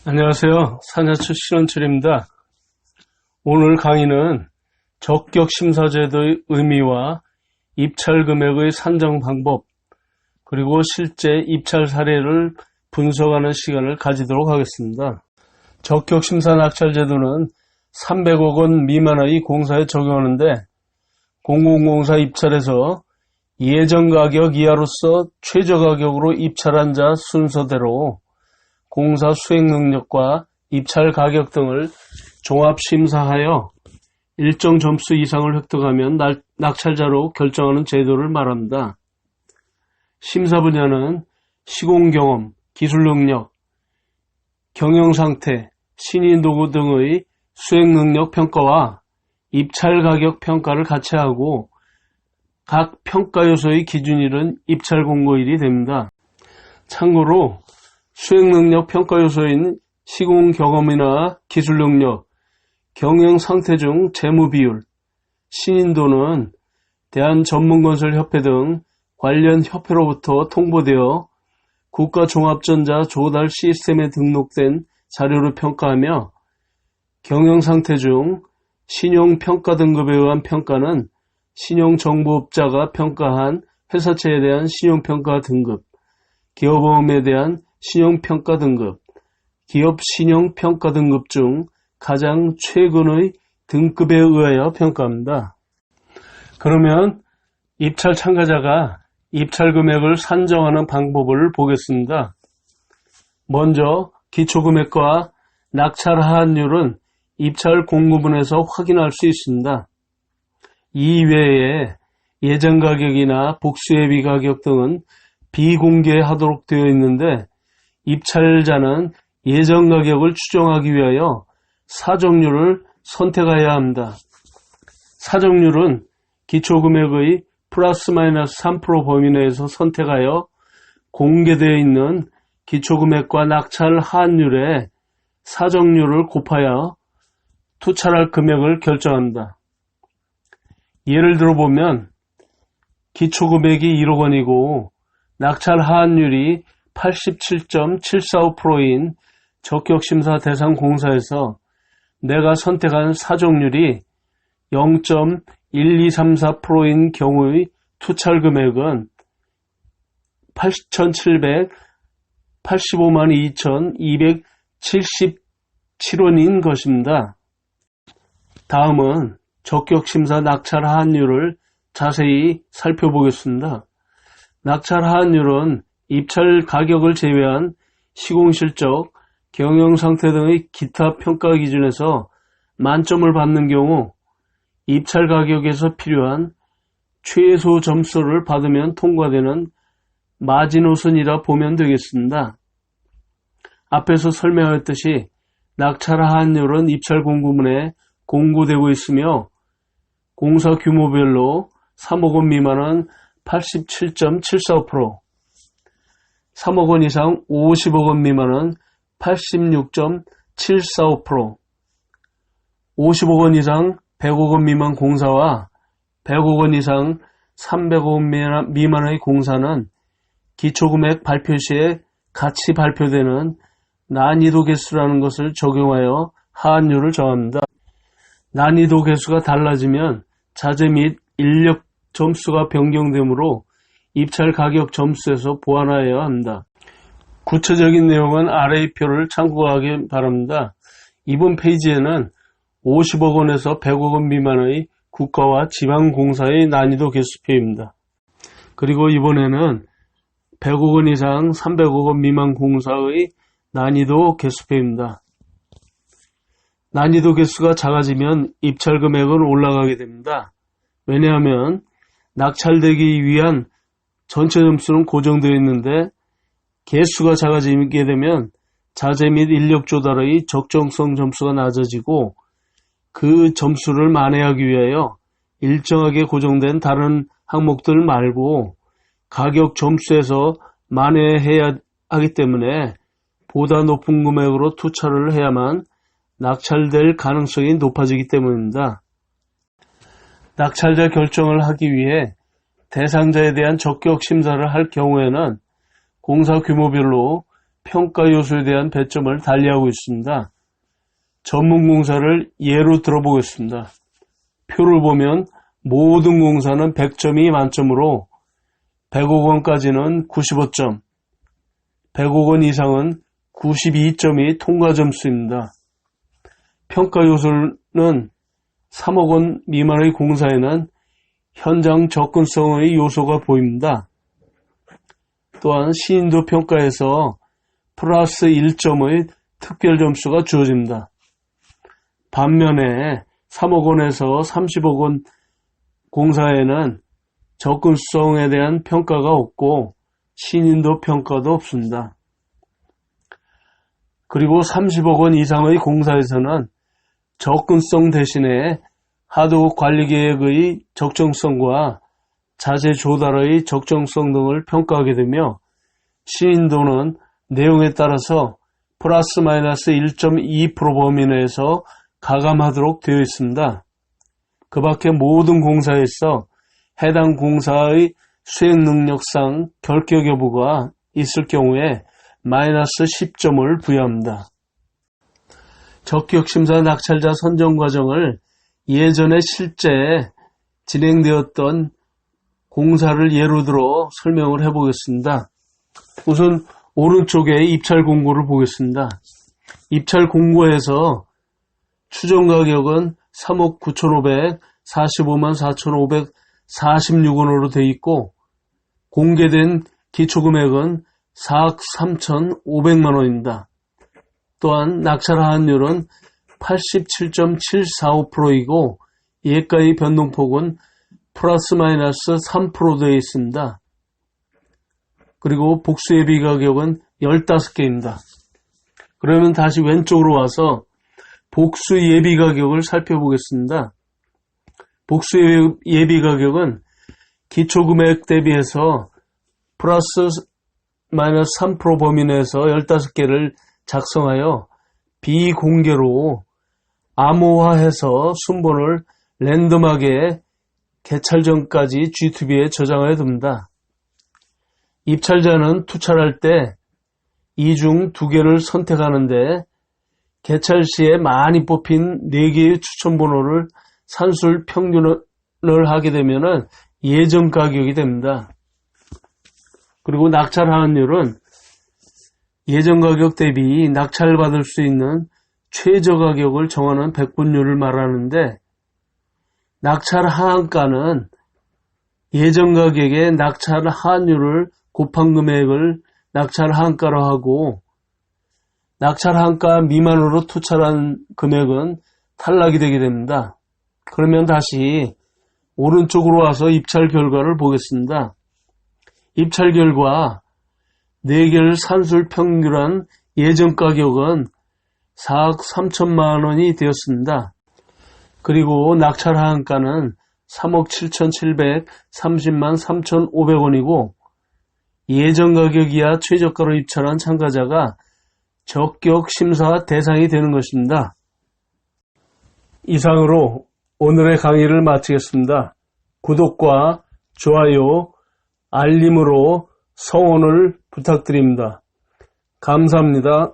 안녕하세요. 산야초 신원철입니다. 오늘 강의는 적격심사제도의 의미와 입찰금액의 산정 방법, 그리고 실제 입찰 사례를 분석하는 시간을 가지도록 하겠습니다. 적격심사 낙찰제도는 300억 원 미만의 공사에 적용하는데, 공공공사 입찰에서 예정가격 이하로서 최저가격으로 입찰한 자 순서대로 공사 수행 능력과 입찰 가격 등을 종합심사하여 일정 점수 이상을 획득하면 낙찰자로 결정하는 제도를 말합니다. 심사 분야는 시공경험, 기술능력, 경영상태, 신인도구 등의 수행능력 평가와 입찰 가격 평가를 같이 하고 각 평가 요소의 기준일은 입찰 공고일이 됩니다. 참고로 수행능력 평가 요소인 시공경험이나 기술능력, 경영상태 중 재무비율, 신인도는 대한전문건설협회 등 관련 협회로부터 통보되어 국가종합전자 조달 시스템에 등록된 자료를 평가하며, 경영상태 중 신용평가 등급에 의한 평가는 신용정보업자가 평가한 회사채에 대한 신용평가 등급, 기업어음에 대한 신용평가 등급, 기업 신용평가 등급 중 가장 최근의 등급에 의하여 평가합니다. 그러면 입찰 참가자가 입찰 금액을 산정하는 방법을 보겠습니다. 먼저 기초금액과 낙찰 하한율은 입찰 공고문에서 확인할 수 있습니다. 이외에 예정가격이나 복수예비 가격 등은 비공개하도록 되어 있는데, 입찰자는 예정 가격을 추정하기 위하여 사정률을 선택해야 합니다. 사정률은 기초금액의 플러스 마이너스 3% 범위 내에서 선택하여 공개되어 있는 기초금액과 낙찰 하한율에 사정률을 곱하여 투찰할 금액을 결정합니다. 예를 들어 보면 기초금액이 1억 원이고 낙찰 하한율이 87.745%인 적격심사 대상 공사에서 내가 선택한 사정률이 0.1234%인 경우의 투찰 금액은 8,785만 2,277원인 것입니다. 다음은 적격심사 낙찰 하한율을 자세히 살펴보겠습니다. 낙찰 하한율은 입찰 가격을 제외한 시공실적, 경영상태 등의 기타 평가 기준에서 만점을 받는 경우 입찰 가격에서 필요한 최소 점수를 받으면 통과되는 마지노선이라 보면 되겠습니다. 앞에서 설명했듯이 낙찰 하한율은 입찰 공고문에 공고되고 있으며, 공사 규모별로 3억 원 미만은 87.745%, 3억 원 이상 50억 원 미만은 86.745%, 50억 원 이상 100억 원 미만 공사와 100억 원 이상 300억 원 미만의 공사는 기초금액 발표 시에 같이 발표되는 난이도 개수라는 것을 적용하여 하한율을 정합니다. 난이도 개수가 달라지면 자재 및 인력 점수가 변경되므로 입찰 가격 점수에서 보완하여야 합니다. 구체적인 내용은 아래의 표를 참고하기 바랍니다. 이번 페이지에는 50억 원에서 100억 원 미만의 국가와 지방공사의 난이도 개수표입니다. 그리고 이번에는 100억 원 이상 300억 원 미만 공사의 난이도 개수표입니다. 난이도 개수가 작아지면 입찰 금액은 올라가게 됩니다. 왜냐하면 낙찰되기 위한 전체 점수는 고정되어 있는데, 개수가 작아지게 되면 자재 및 인력 조달의 적정성 점수가 낮아지고, 그 점수를 만회하기 위하여 일정하게 고정된 다른 항목들 말고 가격 점수에서 만회해야 하기 때문에 보다 높은 금액으로 투차를 해야만 낙찰될 가능성이 높아지기 때문입니다. 낙찰자 결정을 하기 위해 대상자에 대한 적격 심사를 할 경우에는 공사 규모별로 평가 요소에 대한 배점을 달리하고 있습니다. 전문 공사를 예로 들어보겠습니다. 표를 보면 모든 공사는 100점이 만점으로 100억 원까지는 95점, 100억 원 이상은 92점이 통과 점수입니다. 평가 요소는 3억 원 미만의 공사에는 현장 접근성의 요소가 보입니다. 또한 신인도 평가에서 플러스 1점의 특별 점수가 주어집니다. 반면에 3억 원에서 30억 원 공사에는 접근성에 대한 평가가 없고 신인도 평가도 없습니다. 그리고 30억 원 이상의 공사에서는 접근성 대신에 하도 관리계획의 적정성과 자재 조달의 적정성 등을 평가하게 되며 신인도는 내용에 따라서 플러스 마이너스 1.2% 범위 내에서 가감하도록 되어 있습니다. 그 밖에 모든 공사에서 해당 공사의 수행 능력상 결격 여부가 있을 경우에 마이너스 10점을 부여합니다. 적격심사 낙찰자 선정 과정을 예전에 실제 진행되었던 공사를 예로 들어 설명을 해보겠습니다. 우선 오른쪽에 입찰 공고를 보겠습니다. 입찰 공고에서 추정 가격은 3억 9,545만 4,546원으로 되어 있고 공개된 기초금액은 4억 3,500만 원입니다. 또한 낙찰 하한율은 87.745%이고 예가의 변동폭은 플러스 마이너스 3% 되어 있습니다. 그리고 복수 예비 가격은 15개입니다. 그러면 다시 왼쪽으로 와서 복수 예비 가격을 살펴보겠습니다. 복수 예비 가격은 기초금액 대비해서 플러스 마이너스 3% 범위 내에서 15개를 작성하여 비공개로 암호화해서 순번을 랜덤하게 개찰 전까지 G2B에 저장하여 둡니다. 입찰자는 투찰할 때 이 중 2개를 선택하는데 개찰 시에 많이 뽑힌 4개의 추천번호를 산술 평균을 하게 되면 예정 가격이 됩니다. 그리고 낙찰 하한율은 예정 가격 대비 낙찰받을 수 있는 최저 가격을 정하는 백분율을 말하는데 낙찰 하한가는 예정 가격에 낙찰 하한율을 곱한 금액을 낙찰 하한가로 하고 낙찰 하한가 미만으로 투찰한 금액은 탈락이 되게 됩니다. 그러면 다시 오른쪽으로 와서 입찰 결과를 보겠습니다. 입찰 결과 4개를 산술 평균한 예정 가격은 4억 3천만 원이 되었습니다. 그리고 낙찰 하한가는 3억 7,730만 3,500원이고 예정 가격 이하 최저가로 입찰한 참가자가 적격 심사 대상이 되는 것입니다. 이상으로 오늘의 강의를 마치겠습니다. 구독과 좋아요, 알림으로 성원을 부탁드립니다. 감사합니다.